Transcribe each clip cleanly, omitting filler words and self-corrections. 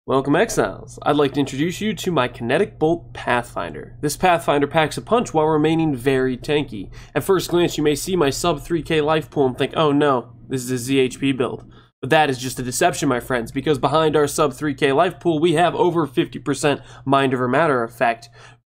Welcome Exiles! I'd like to introduce you to my Kinetic Bolt Pathfinder. This Pathfinder packs a punch while remaining very tanky. At first glance you may see my sub 3k life pool and think, oh no, this is a ZHP build. But that is just a deception, my friends, because behind our sub 3k life pool we have over 50% Mind Over Matter effect,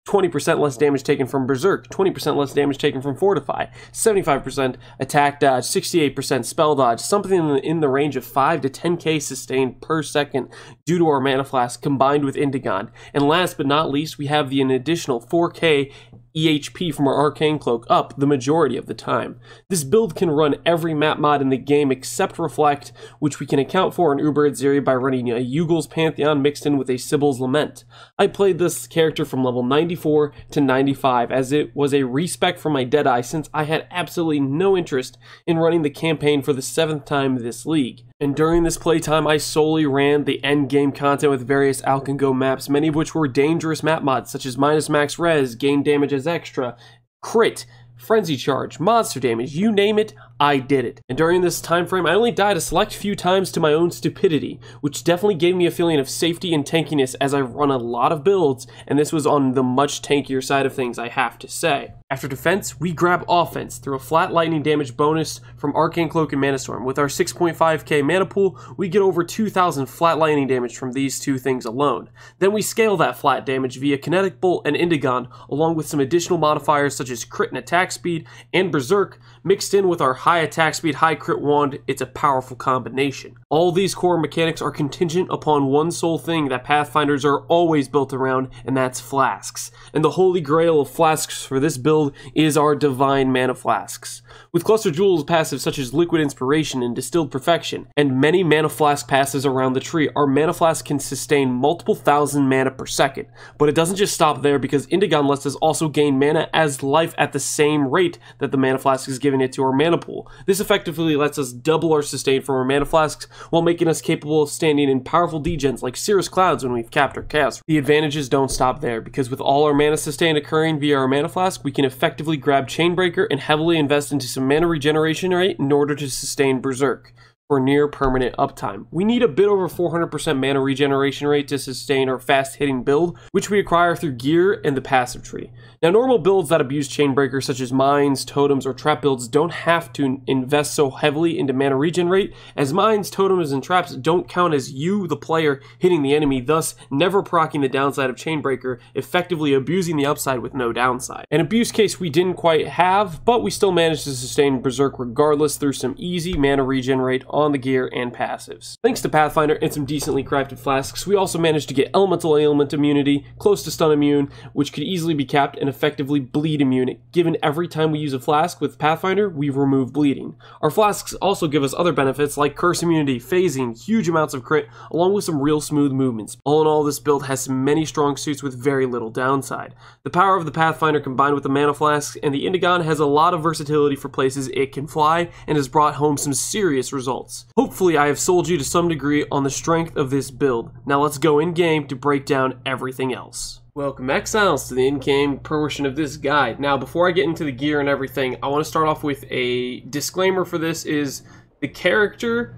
20% less damage taken from Berserk, 20% less damage taken from Fortify, 75% attack dodge, 68% spell dodge, something in the range of 5 to 10k sustained per second due to our Mana Flask combined with Indigon. And last but not least, we have an additional 4k EHP from our Arcane Cloak up the majority of the time. This build can run every map mod in the game except Reflect, which we can account for in Uber Zeri by running a Yugel's Pantheon mixed in with a Sibyl's Lament. I played this character from level 94 to 95 as it was a respec for my Deadeye since I had absolutely no interest in running the campaign for the 7th time this league. And during this playtime, I solely ran the endgame content with various Alcon maps, many of which were dangerous map mods, such as minus max res, gain damage as extra, crit, frenzy charge, monster damage, you name it, I did it. And during this time frame, I only died a select few times to my own stupidity, which definitely gave me a feeling of safety and tankiness as I run a lot of builds, and this was on the much tankier side of things, I have to say. After defense, we grab offense through a flat lightning damage bonus from Arcane Cloak and Manastorm. With our 6.5k mana pool, we get over 2,000 flat lightning damage from these two things alone. Then we scale that flat damage via Kinetic Bolt and Indigon, along with some additional modifiers such as crit and attack speed and Berserk, mixed in with our high attack speed, high crit wand. It's a powerful combination. All these core mechanics are contingent upon one sole thing that Pathfinders are always built around, and that's flasks. And the holy grail of flasks for this build is our divine Mana Flasks. With Cluster Jewels passives such as Liquid Inspiration and Distilled Perfection, and many Mana Flask passives around the tree, our Mana Flask can sustain multiple thousand mana per second. But it doesn't just stop there, because Indigon lets us also gain mana as life at the same rate that the Mana Flask is giving it to our mana pool. This effectively lets us double our sustain from our Mana Flasks while making us capable of standing in powerful degens like Cirrus Clouds when we've capped our chaos. The advantages don't stop there, because with all our mana sustain occurring via our Mana Flask, we can effectively grab Chainbreaker and heavily invest into some mana regeneration rate in order to sustain Berserk for near permanent uptime. We need a bit over 400% mana regeneration rate to sustain our fast hitting build, which we acquire through gear and the passive tree. Now, normal builds that abuse Chainbreaker such as mines, totems, or trap builds don't have to invest so heavily into mana regen rate, as mines, totems, and traps don't count as you, the player, hitting the enemy, thus never proccing the downside of Chainbreaker, effectively abusing the upside with no downside. An abuse case we didn't quite have, but we still managed to sustain Berserk regardless through some easy mana regen rate on the gear and passives. Thanks to Pathfinder and some decently crafted flasks, we also managed to get elemental ailment immunity, close to stun immune, which could easily be capped, and effectively bleed immune, given every time we use a flask with Pathfinder, we remove bleeding. Our flasks also give us other benefits like curse immunity, phasing, huge amounts of crit, along with some real smooth movements. All in all, this build has many strong suits with very little downside. The power of the Pathfinder combined with the Mana Flask and the Indigon has a lot of versatility for places it can fly, and has brought home some serious results. Hopefully I have sold you to some degree on the strength of this build. Now let's go in-game to break down everything else. Welcome Exiles to the in-game portion of this guide. Now before I get into the gear and everything, I want to start off with a disclaimer for this is the character,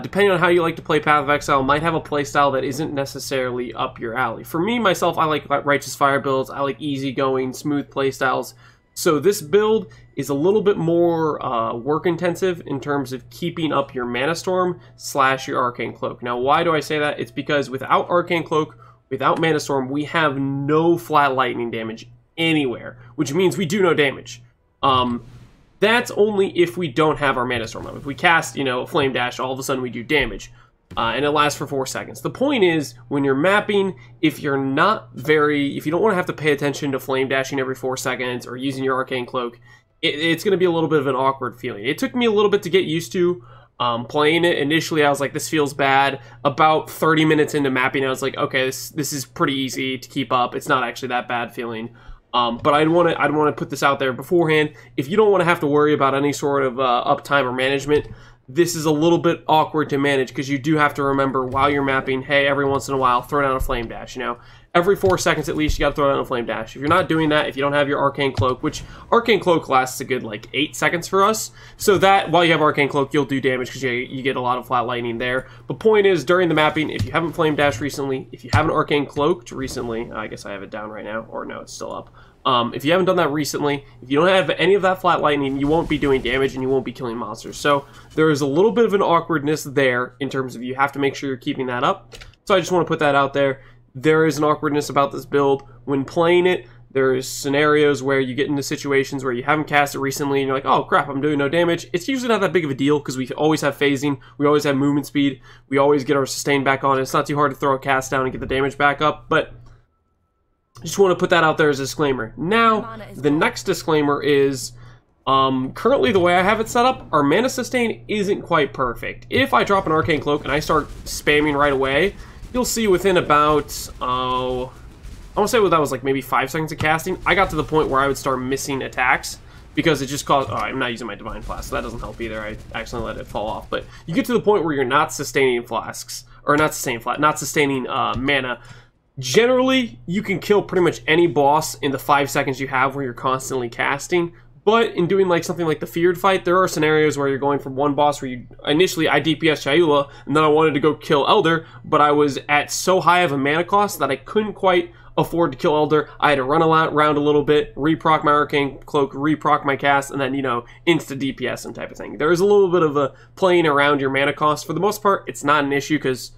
depending on how you like to play Path of Exile, might have a playstyle that isn't necessarily up your alley. For me, myself, I like Righteous Fire builds, I like easygoing, smooth playstyles. So this build is a little bit more work intensive in terms of keeping up your Manastorm / your Arcane Cloak. Now why do I say that? It's because without Arcane Cloak, without Manastorm, we have no flat lightning damage anywhere, which means we do no damage. That's only if we don't have our Manastorm up. If we cast, a Flame Dash, all of a sudden we do damage. And it lasts for 4 seconds. The point is, when you're mapping, if you don't want to have to pay attention to flame dashing every 4 seconds or using your Arcane Cloak, it's going to be a little bit of an awkward feeling. It took me a little bit to get used to playing it. Initially, I was like, this feels bad. About 30 minutes into mapping, I was like, okay, this is pretty easy to keep up. It's not actually that bad feeling. But I'd want to put this out there beforehand. If you don't want to have to worry about any sort of uptime or management, this is a little bit awkward to manage because you do have to remember while you're mapping, hey, every once in a while, throw down a flame dash, every 4 seconds at least, you gotta throw down a Flame Dash. If you're not doing that, if you don't have your Arcane Cloak, which Arcane Cloak lasts a good, like, 8 seconds for us, so that, while you have Arcane Cloak, you'll do damage because you get a lot of flat lightning there. But point is, during the mapping, if you haven't Flame Dashed recently, if you haven't Arcane Cloaked recently, I guess I have it down right now, or no, it's still up. If you haven't done that recently, if you don't have any of that flat lightning, you won't be doing damage and you won't be killing monsters. So there is a little bit of an awkwardness there in terms of you have to make sure you're keeping that up. So I just want to put that out there. There is an awkwardness about this build. When playing it, there's scenarios where you get into situations where you haven't cast it recently and you're like, oh crap, I'm doing no damage. It's usually not that big of a deal because we always have phasing, we always have movement speed, we always get our sustain back on. It's not too hard to throw a cast down and get the damage back up, but I just want to put that out there as a disclaimer. Now, the next disclaimer is, currently the way I have it set up, our Mana Sustain isn't quite perfect. If I drop an Arcane Cloak and I start spamming right away, you'll see within about, I want to say that was like maybe 5 seconds of casting, I got to the point where I would start missing attacks because it just caused, I'm not using my Divine Flask, so that doesn't help either. I accidentally let it fall off. But you get to the point where you're not sustaining flasks, or not sustaining mana. Generally, you can kill pretty much any boss in the 5 seconds you have where you're constantly casting. But in doing like something like the Feared fight, there are scenarios where you're going from one boss where you initially I DPS Chayula and then I wanted to go kill Elder, but I was at so high of a mana cost that I couldn't quite afford to kill Elder. I had to run around a little bit, reproc my Arcane Cloak, reproc my cast, and then, you know, insta DPS and type of thing. There is a little bit of a playing around your mana cost. For the most part, it's not an issue because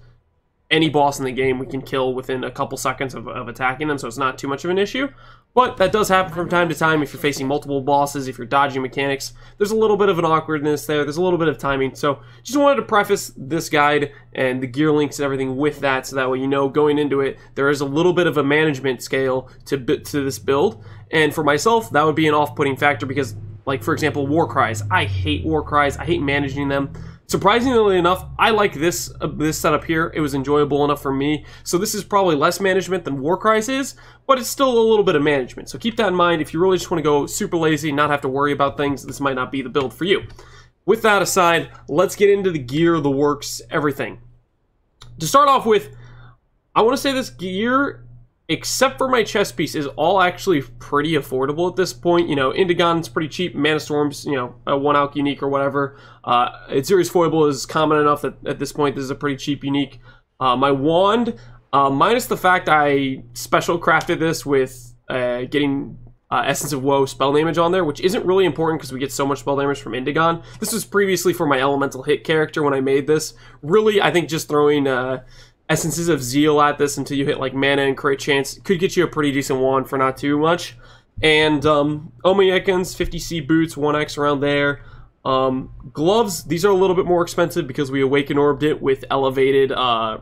any boss in the game we can kill within a couple seconds of attacking them, so it's not too much of an issue. But that does happen from time to time if you're facing multiple bosses, if you're dodging mechanics. There's a little bit of an awkwardness there, there's a little bit of timing. So just wanted to preface this guide and the gear links and everything with that, so that way you know going into it, there is a little bit of a management scale to this build. And for myself, that would be an off-putting factor because, like for example, War Cries. I hate War Cries, I hate managing them. Surprisingly enough, I like this setup here. It was enjoyable enough for me. So this is probably less management than War Cries is, but it's still a little bit of management. So keep that in mind. If you really just want to go super lazy, not have to worry about things, this might not be the build for you. With that aside, let's get into the gear, the works, everything. To start off with, I want to say this gear, except for my chest piece, is all actually pretty affordable at this point. You know, Indigon's pretty cheap, Manastorm's, you know, a 1-alch unique or whatever. Series Foible is common enough that at this point this is a pretty cheap unique. My wand, minus the fact I special crafted this with getting Essence of Woe spell damage on there, which isn't really important because we get so much spell damage from Indigon. This was previously for my elemental hit character when I made this. Really, I think just throwing Essences of Zeal at this until you hit like mana and crit chance could get you a pretty decent wand for not too much. And Omayekans, 50C boots, 1x around there. Gloves, these are a little bit more expensive because we Awaken Orbed it with elevated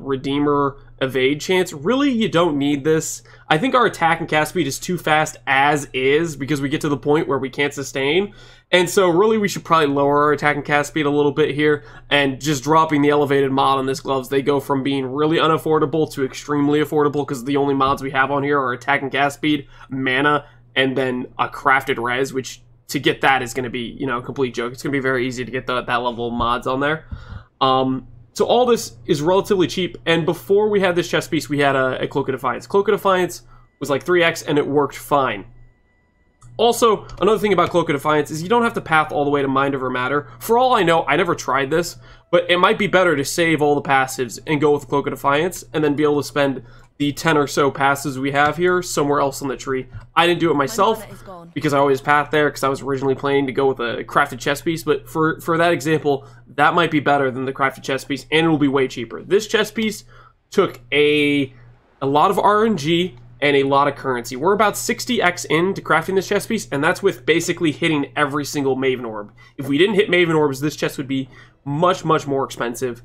Redeemer evade chance. Really, you don't need this. I think our attack and cast speed is too fast as is because we get to the point where we can't sustain. And so really we should probably lower our attack and cast speed a little bit here and just dropping the elevated mod on this gloves. They go from being really unaffordable to extremely affordable because the only mods we have on here are attack and cast speed, mana, and then a crafted res, which to get that is going to be, you know, a complete joke. It's going to be very easy to get that level of mods on there. So all this is relatively cheap, and before we had this chest piece, we had a Cloak of Defiance. Cloak of Defiance was like 3x, and it worked fine. Also, another thing about Cloak of Defiance is you don't have to path all the way to Mind Over Matter. For all I know, I never tried this, but it might be better to save all the passives and go with Cloak of Defiance, and then be able to spend the 10 or so passes we have here somewhere else on the tree. I didn't do it myself because I always path there because I was originally planning to go with a crafted chest piece, but for that example, that might be better than the crafted chest piece, and it will be way cheaper. This chest piece took a lot of RNG and a lot of currency. We're about 60x into crafting this chest piece, and that's with basically hitting every single Maven Orb. If we didn't hit Maven Orbs, this chest would be much, much more expensive.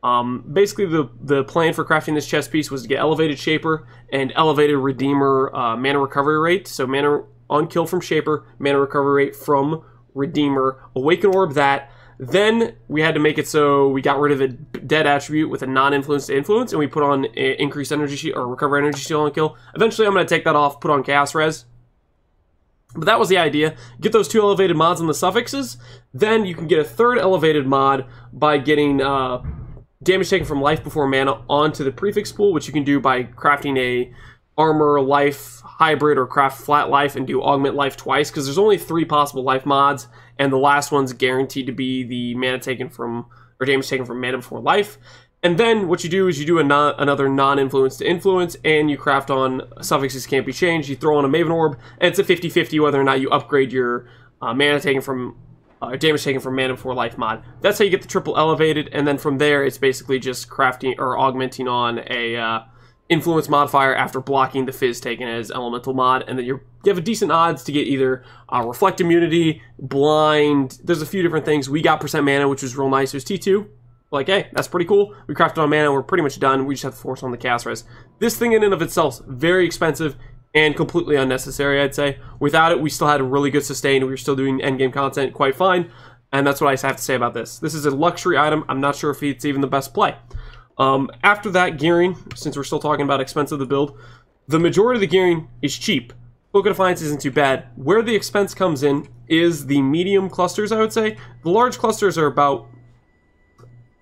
Basically, the plan for crafting this chest piece was to get elevated Shaper and elevated Redeemer mana recovery rate. So mana on kill from Shaper, mana recovery rate from Redeemer, Awaken Orb that. Then we had to make it so we got rid of a dead attribute with a non-influence to influence, and we put on increased energy shield or recover energy shield on kill. Eventually, I'm going to take that off, put on Chaos Res. But that was the idea. Get those 2 elevated mods on the suffixes. Then you can get a 3rd elevated mod by getting damage taken from life before mana onto the prefix pool, which you can do by crafting a armor life hybrid or craft flat life and do augment life twice, because there's only 3 possible life mods, and the last one's guaranteed to be the mana taken from, or damage taken from mana before life. And then what you do is you do another non-influence to influence, and you craft on suffixes can't be changed. You throw on a Maven Orb, and it's a 50-50 whether or not you upgrade your mana taken from, damage taken from mana before life mod. That's how you get the triple elevated, and then from there it's basically just crafting or augmenting on a influence modifier after blocking the fizz taken as elemental mod, and then you have a decent odds to get either reflect immunity, blind. There's a few different things. We got percent mana, which was real nice. It was T2. Like, hey, that's pretty cool. We crafted on mana, we're pretty much done. We just have to force on the cast res. This thing in and of itself is very expensive and completely unnecessary, I'd say. Without it, we still had a really good sustain. We were still doing endgame content quite fine. And that's what I have to say about this. This is a luxury item. I'm not sure if it's even the best play. After that, gearing, since we're still talking about expense of the build, the majority of the gearing is cheap. Cloak of Defiance isn't too bad. Where the expense comes in is the medium clusters, I would say. The large clusters are about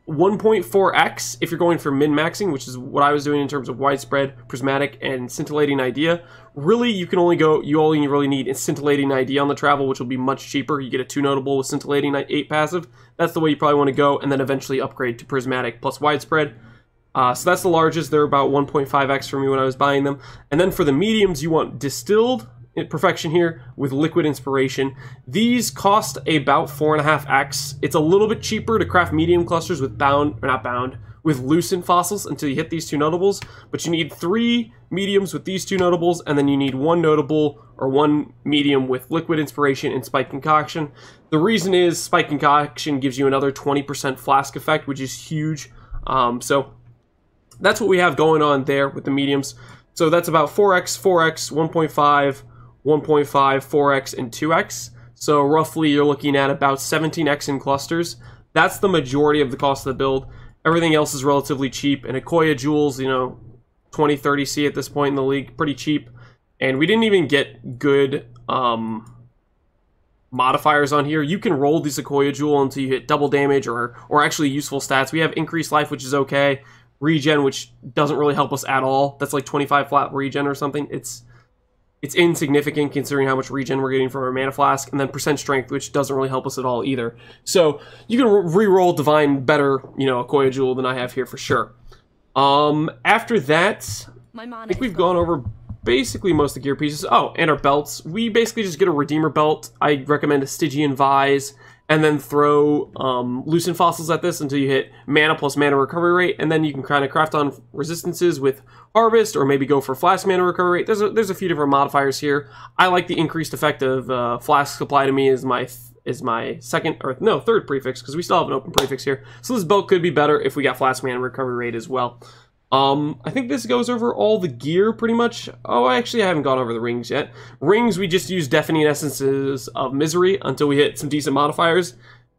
1.4x if you're going for min-maxing, which is what I was doing in terms of widespread, prismatic, and scintillating idea. Really, you only really need is scintillating idea on the travel, which will be much cheaper. You get a 2 notable with scintillating 8 passive. That's the way you probably want to go, and then eventually upgrade to prismatic plus widespread. So that's the largest. They're about 1.5x for me when I was buying them. And then for the mediums, you want distilled perfection here with liquid inspiration. These cost about 4.5x. It's a little bit cheaper to craft medium clusters with with Lucent fossils until you hit these 2 notables, but you need 3 mediums with these 2 notables, and then you need 1 notable or 1 medium with liquid inspiration and spike concoction. The reason is spike concoction gives you another 20% flask effect, which is huge. So that's what we have going on there with the mediums. So that's about 4x, 4x, 1.5, 1.5, 4x, and 2x. So roughly you're looking at about 17x in clusters. That's the majority of the cost of the build. Everything else is relatively cheap. And Akoya jewels, 20, 30C at this point in the league, pretty cheap. And we didn't even get good modifiers on here. You can roll the Akoya jewel until you hit double damage or actually useful stats. We have increased life, which is okay. Regen, which doesn't really help us at all. That's like 25 flat regen or something. It's insignificant considering how much regen we're getting from our Mana Flask, and then percent strength, which doesn't really help us at all either. So you can re-roll Divine better, Akoya Jewel than I have here for sure. After that, I think we've gone over basically most of the gear pieces. Oh, and our belts. We basically just get a Redeemer belt. I recommend a Stygian Vise, and then throw Lucent fossils at this until you hit mana plus mana recovery rate, and then you can kind of craft on resistances with Harvest, or maybe go for Flask mana recovery rate. There's a few different modifiers here. I like the increased effect of Flask Supply to me is my third prefix, because we still have an open prefix here. So this belt could be better if we got Flask mana recovery rate as well. I think this goes over all the gear pretty much. Oh, actually, I haven't gone over the rings yet. Rings, we just use Deafening Essences of Misery until we hit some decent modifiers.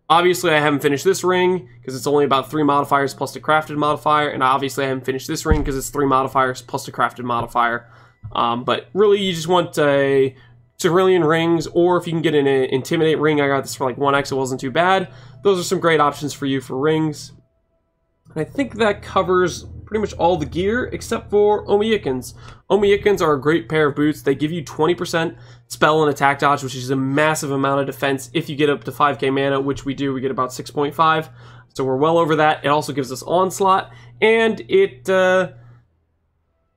Obviously, I haven't finished this ring because it's only about 3 modifiers plus the crafted modifier, and obviously I haven't finished this ring because it's 3 modifiers plus the crafted modifier. But really, you just want a Cerulean rings, or if you can get an Intimidate ring, I got this for like 1x, it wasn't too bad. Those are some great options for you for rings. And I think that covers pretty much all the gear except for Omiyakins. Omiyakins are a great pair of boots. They give you 20% spell and attack dodge, which is a massive amount of defense if you get up to 5k mana, which we do. We get about 6.5, so we're well over that. It also gives us onslaught, and it gives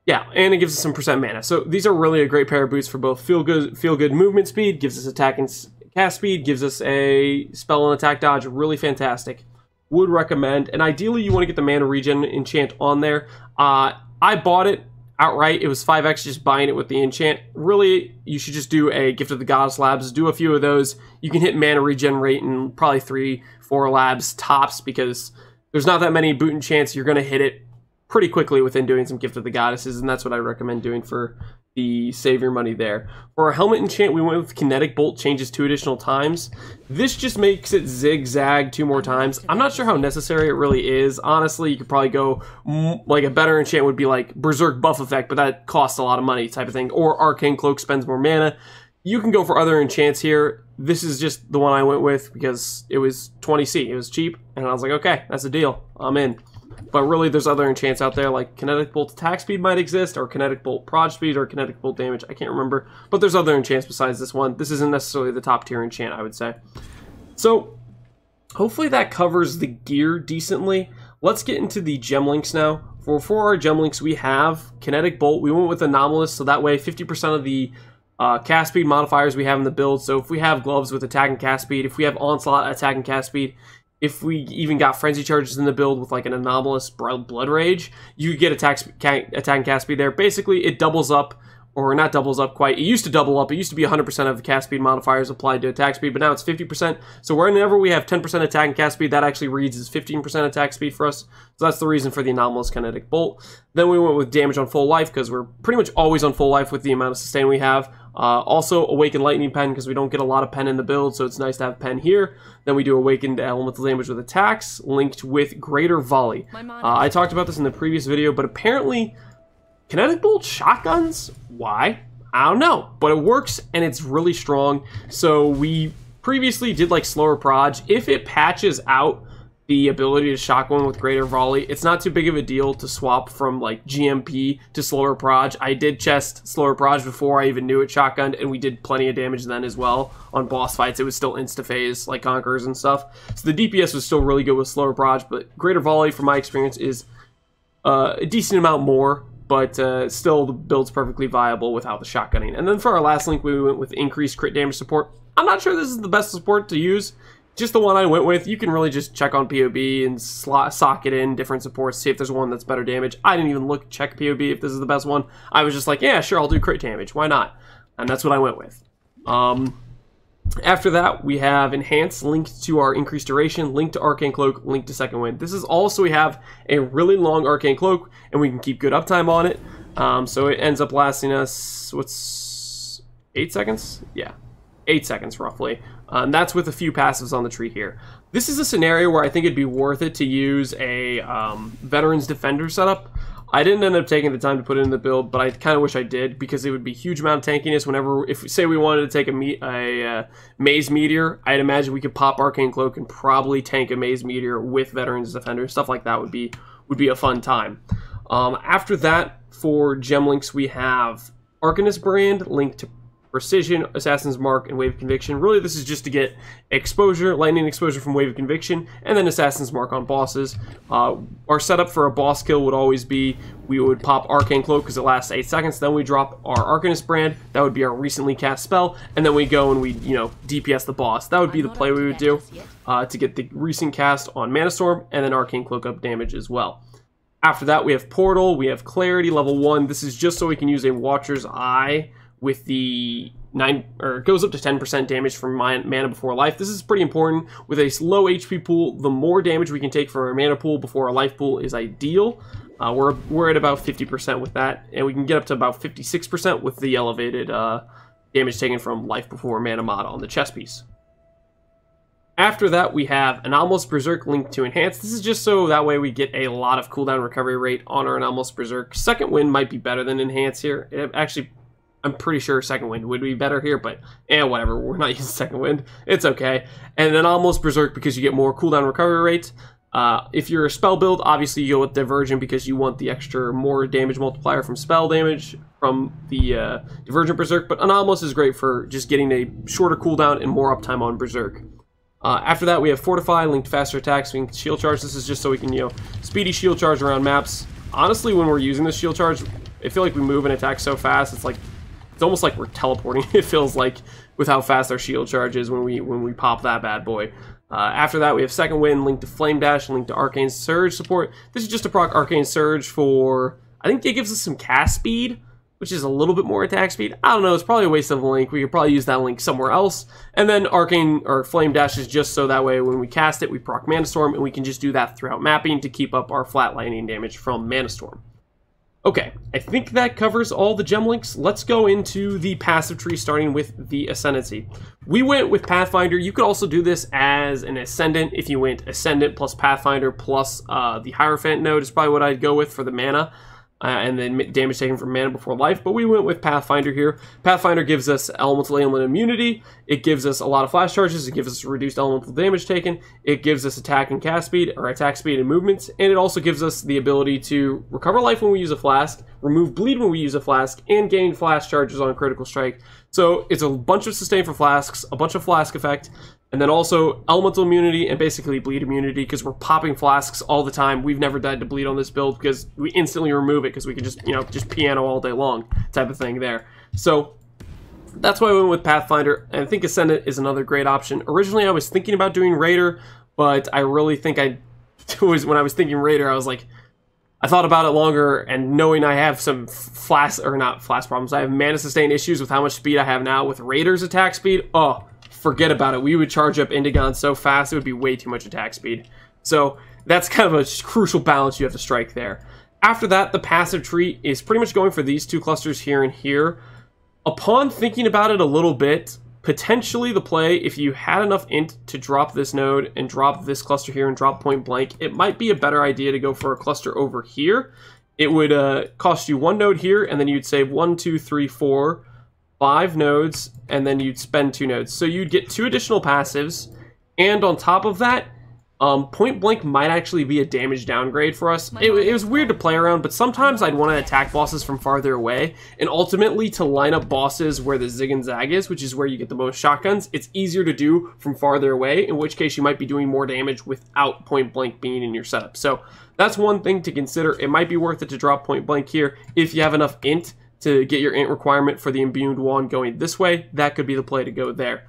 us some percent mana. So these are really a great pair of boots for both feel good movement speed, gives us attack and cast speed, gives us a spell and attack dodge. Really fantastic. Would recommend, and ideally you want to get the mana regen enchant on there. I bought it outright. It was 5x just buying it with the enchant. Really, you should just do a Gift of the Goddess labs. Do a few of those. You can hit mana regen rate in probably 3-4 labs tops, because there's not that many boot enchants. You're going to hit it pretty quickly within doing some Gift of the Goddesses, and that's what I recommend doing for the save your money there. For our helmet enchant, we went with Kinetic Bolt, changes 2 additional times. This just makes it zigzag 2 more times. I'm not sure how necessary it really is. Honestly, you could probably go, like a better enchant would be like Berserk buff effect, but that costs a lot of money type of thing. Or Arcane Cloak spends more mana. You can go for other enchants here. This is just the one I went with because it was 20C. It was cheap, and I was like, okay, that's a deal. I'm in. But really, there's other enchants out there, like Kinetic Bolt attack speed might exist, or Kinetic Bolt prod speed, or Kinetic Bolt damage. I can't remember. But there's other enchants besides this one. This isn't necessarily the top tier enchant, I would say. So, hopefully that covers the gear decently. Let's get into the gem links now. For our gem links, we have Kinetic Bolt. We went with Anomalous, so that way 50% of the cast speed modifiers we have in the build. So if we have Gloves with attack and cast speed, if we have Onslaught attack and cast speed, if we even got Frenzy Charges in the build with like an Anomalous Blood Rage, you get attack and cast speed there. Basically, it doubles up, or not doubles up quite. It used to double up. It used to be 100% of the cast speed modifiers applied to attack speed, but now it's 50%. So whenever we have 10% attack and cast speed, that actually reads as 15% attack speed for us. So that's the reason for the Anomalous Kinetic Bolt. Then we went with damage on full life, because we're pretty much always on full life with the amount of sustain we have. Also, Awakened Lightning Pen, because we don't get a lot of pen in the build, so it's nice to have pen here. Then we do Awakened Elemental Damage with attacks, linked with Greater Volley. I talked about this in the previous video, but apparently Kinetic Bolt shotguns? Why? I don't know, but it works and it's really strong. So we previously did like slower proj. If it patches out the ability to shotgun with Greater Volley, it's not too big of a deal to swap from like GMP to slower proj. I did chest slower proj before I even knew it shotgunned, and we did plenty of damage then as well. On boss fights, it was still insta-phase, like Conquerors and stuff. So the DPS was still really good with slower proj, but Greater Volley, from my experience, is a decent amount more, but still the build's perfectly viable without the shotgunning. And then for our last link, we went with increased crit damage support. I'm not sure this is the best support to use. Just the one I went with. You can really just check on PoB and socket in different supports, see if there's one that's better damage. I didn't even check PoB if this is the best one. I was just like, yeah, sure, I'll do crit damage. Why not? And that's what I went with. After that, we have Enhance linked to our increased duration, linked to Arcane Cloak, linked to Second Wind. This is also, we have a really long Arcane Cloak, and we can keep good uptime on it. So it ends up lasting us, 8 seconds? Yeah, 8 seconds roughly. And that's with a few passives on the tree here. This is a scenario where I think it'd be worth it to use a Veterans Defender setup. I didn't end up taking the time to put it in the build, but I kind of wish I did, because it would be a huge amount of tankiness whenever, if say we wanted to take a Maze Meteor, I'd imagine we could pop Arcane Cloak and probably tank a Maze Meteor with Veterans Defender. Stuff like that would be a fun time. After that, for gem links, we have Arcanist Brand linked to Precision, Assassin's Mark, and Wave of Conviction. Really, this is just to get exposure, lightning exposure from Wave of Conviction, and then Assassin's Mark on bosses. Our setup for a boss kill would always be, we would pop Arcane Cloak because it lasts 8 seconds, then we drop our Arcanist Brand, that would be our recently cast spell, and then we go and we, DPS the boss. That would be the play we would do to get the recent cast on Manastorm, and then Arcane Cloak up damage as well. After that, we have Portal, we have Clarity, level 1. This is just so we can use a Watcher's Eye with the it goes up to 10% damage from Mana before life. This is pretty important. With a low HP pool, the more damage we can take from our mana pool before our life pool is ideal. We're at about 50% with that, and we can get up to about 56% with the elevated damage taken from life before mana mod on the chest piece. After that, we have Anomalous Berserk linked to Enhance. This is just so that way we get a lot of cooldown recovery rate on our Anomalous Berserk. Second Wind might be better than Enhance here. I'm pretty sure Second Wind would be better here, but whatever. We're not using Second Wind. It's okay. And then Anomalous Berserk because you get more cooldown recovery rate. If you're a spell build, obviously you go with Divergent because you want the extra more damage multiplier from spell damage from the Divergent Berserk. But Anomalous is great for just getting a shorter cooldown and more uptime on Berserk. After that, we have Fortify linked to faster attacks. We can shield charge. This is just so we can, speedy shield charge around maps. Honestly, when we're using this shield charge, I feel like we move and attack so fast. It's almost like we're teleporting. It feels like with how fast our shield charge is when we pop that bad boy. After that, we have Second Wind linked to Flame Dash, linked to Arcane Surge support. This is just to proc Arcane Surge for, I think it gives us some cast speed, which is a little bit more attack speed. I don't know, it's probably a waste of a link. We could probably use that link somewhere else. And then Arcane or Flame Dash is just so that way when we cast it, we proc Manastorm, and we can just do that throughout mapping to keep up our flat lightning damage from Manastorm. Okay, I think that covers all the gem links. Let's go into the passive tree, starting with the Ascendancy. We went with Pathfinder. You could also do this as an Ascendant if you went Ascendant plus Pathfinder plus the Hierophant node is probably what I'd go with for the mana. and then damage taken from mana before life, but we went with Pathfinder here. Pathfinder gives us elemental ailment immunity, it gives us a lot of flash charges, it gives us reduced elemental damage taken, it gives us attack and cast speed, or attack speed and movements, and it also gives us the ability to recover life when we use a flask, remove bleed when we use a flask, and gain flash charges on critical strike. So it's a bunch of sustain for flasks, a bunch of flask effect, and then also elemental immunity and basically bleed immunity because we're popping flasks all the time. We've never died to bleed on this build because we instantly remove it because we can just, you know, just piano all day long type of thing there. So that's why we went with Pathfinder, and I think Ascendant is another great option. Originally I was thinking about doing Raider, but I really think when I was thinking Raider, I was like, I thought about it longer, and knowing I have some not flask problems, I have mana sustain issues with how much speed I have now with Raider's attack speed. Oh, forget about it. We would charge up Indigon so fast, it would be way too much attack speed. So that's kind of a crucial balance you have to strike there. After that, the passive tree is pretty much going for these two clusters here and here. Upon thinking about it a little bit, potentially the play, if you had enough int to drop this node and drop this cluster here and drop point blank, it might be a better idea to go for a cluster over here. It would cost you one node here, and then you'd save 1, 2, 3, 4, 5 nodes, and then you'd spend 2 nodes. So you'd get 2 additional passives, and on top of that, point blank might actually be a damage downgrade for us. It was weird to play around, but sometimes I'd want to attack bosses from farther away, and ultimately to line up bosses where the zig and zag is, which is where you get the most shotguns, it's easier to do from farther away, in which case you might be doing more damage without point blank being in your setup. So that's one thing to consider. It might be worth it to drop point blank here if you have enough int to get your int requirement for the imbued wand going this way. That could be the play to go there.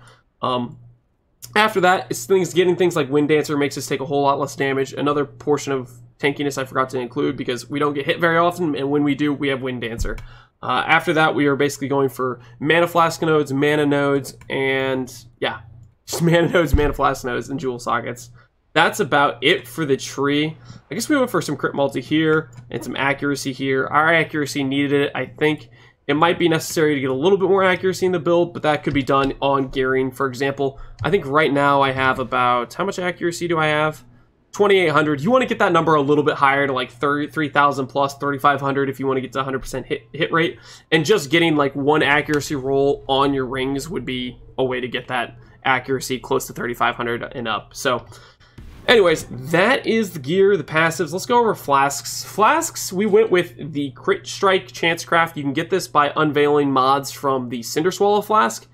After that, it's getting things like Wind Dancer makes us take a whole lot less damage. Another portion of tankiness I forgot to include because we don't get hit very often, and when we do, we have Wind Dancer. After that, we are basically going for Mana Flask nodes, Mana nodes, and yeah, just Mana nodes, Mana Flask nodes, and Jewel Sockets. That's about it for the tree. I guess we went for some crit multi here and some accuracy here. Our accuracy needed it, I think. It might be necessary to get a little bit more accuracy in the build, but that could be done on gearing. For example, I think right now I have about, how much accuracy do I have? 2,800. You want to get that number a little bit higher to like 3,000 plus, 3,500 if you want to get to 100% hit rate. And just getting like one accuracy roll on your rings would be a way to get that accuracy close to 3,500 and up. So anyways, that is the gear, the passives. Let's go over flasks. Flasks, we went with the Crit Strike Chance Craft. You can get this by unveiling mods from the Cinder Swallow Flask.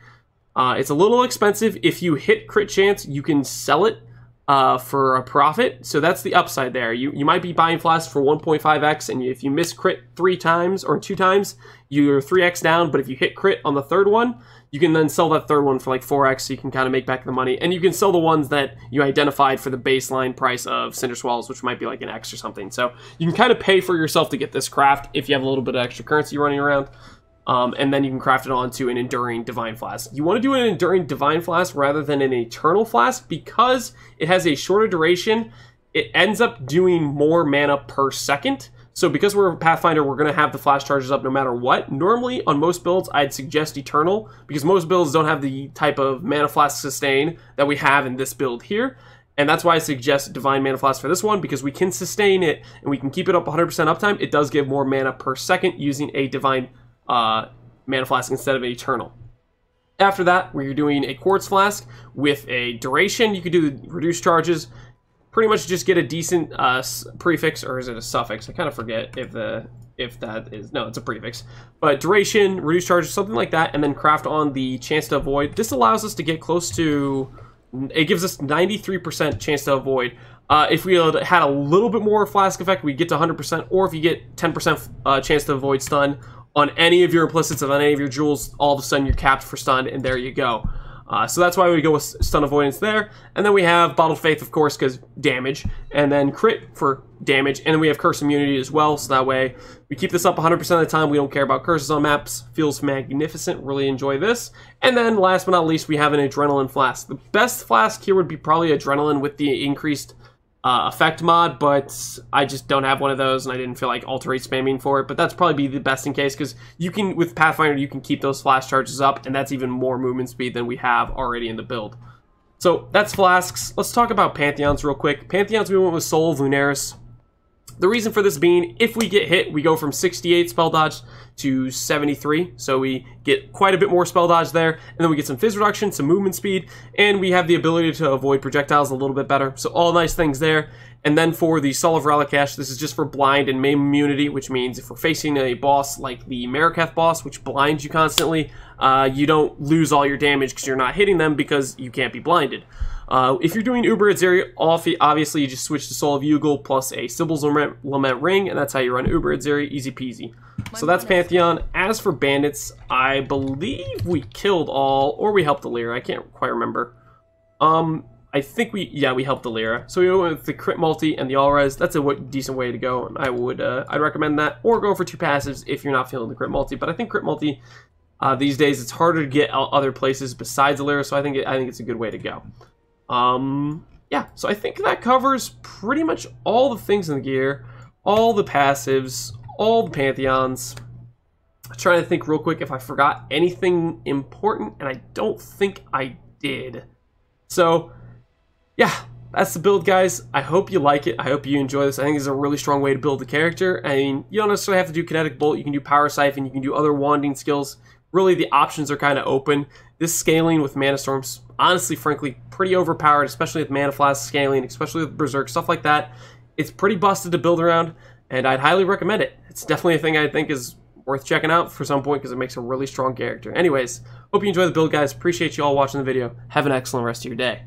It's a little expensive. If you hit crit chance, you can sell it for a profit. So that's the upside there. You might be buying flasks for 1.5x, and if you miss crit 3 times or 2 times, you're 3x down. But if you hit crit on the third one, you can then sell that third one for like 4x, so you can kind of make back the money. And you can sell the ones that you identified for the baseline price of Cinder Swallows, which might be like an X or something. So you can kind of pay for yourself to get this craft if you have a little bit of extra currency running around. And then you can craft it onto an Enduring Divine Flask. You want to do an Enduring Divine Flask rather than an Eternal Flask because it has a shorter duration. It ends up doing more mana per second. So because we're a Pathfinder, we're going to have the flash charges up no matter what. Normally, on most builds, I'd suggest Eternal, because most builds don't have the type of Mana Flask Sustain that we have in this build here. And that's why I suggest Divine Mana Flask for this one, because we can sustain it, and we can keep it up 100% uptime. It does give more mana per second using a Divine Mana Flask instead of an Eternal. After that, where you're doing a Quartz Flask with a duration, you could do the reduced charges. Pretty much just get a decent prefix, or is it a suffix? I kind of forget if that is, no, it's a prefix. But duration, reduced charges, something like that, and then craft on the chance to avoid. This allows us to get close to, it gives us 93% chance to avoid. If we had a little bit more flask effect, we get to 100%, or if you get 10% chance to avoid stun on any of your implicits of any of your jewels, all of a sudden you're capped for stun, and there you go. So that's why we go with stun avoidance there. And then we have Bottled Faith, of course, because damage. And then crit for damage. And then we have curse immunity as well. So that way we keep this up 100% of the time. We don't care about curses on maps. Feels magnificent. Really enjoy this. And then last but not least, we have an Adrenaline Flask. The best flask here would be probably Adrenaline with the increased effect mod, but I just don't have one of those, and I didn't feel like alt-rate spamming for it. But that's probably be the best in case, because you can, with Pathfinder, you can keep those flash charges up, and that's even more movement speed than we have already in the build. So that's flasks. Let's talk about Pantheons real quick. Pantheons, we went with Soul of Lunaris. The reason for this being, if we get hit, we go from 68 spell dodge to 73, so we get quite a bit more spell dodge there, and then we get some phys reduction, some movement speed, and we have the ability to avoid projectiles a little bit better, so all nice things there. And then for the Soul of Ralakesh, this is just for blind and maim immunity, which means if we're facing a boss like the Marikath boss, which blinds you constantly, you don't lose all your damage because you're not hitting them because you can't be blinded. If you're doing Uber Atzeri, obviously you just switch to Soul of Ugel plus a Sibyl's Lament Ring, and that's how you run Uber Atzeri, easy peasy. So that's Pantheon. As for Bandits, I believe we killed all, or we helped Alira, I can't quite remember. I think we helped Alira. So we went with the crit multi and the all res. That's a decent way to go, and I'd recommend that. Or go for 2 passives if you're not feeling the crit multi. But I think crit multi these days it's harder to get other places besides Alira, so I think it's a good way to go. Yeah, so I think that covers pretty much all the things in the gear, all the passives, all the Pantheons. I'm trying to think real quick if I forgot anything important, and I don't think I did. So yeah, that's the build, guys. I hope you like it. I hope you enjoy this. I think this is a really strong way to build the character. I mean, you don't necessarily have to do Kinetic Bolt. You can do Power Siphon. You can do other wanding skills. Really, the options are kind of open. This scaling with Manastorm's honestly, frankly, pretty overpowered, especially with Mana Flask scaling, especially with Berserk, stuff like that. It's pretty busted to build around, and I'd highly recommend it. It's definitely a thing I think is worth checking out for some point because it makes a really strong character. Anyways, hope you enjoy the build, guys. Appreciate you all watching the video. Have an excellent rest of your day.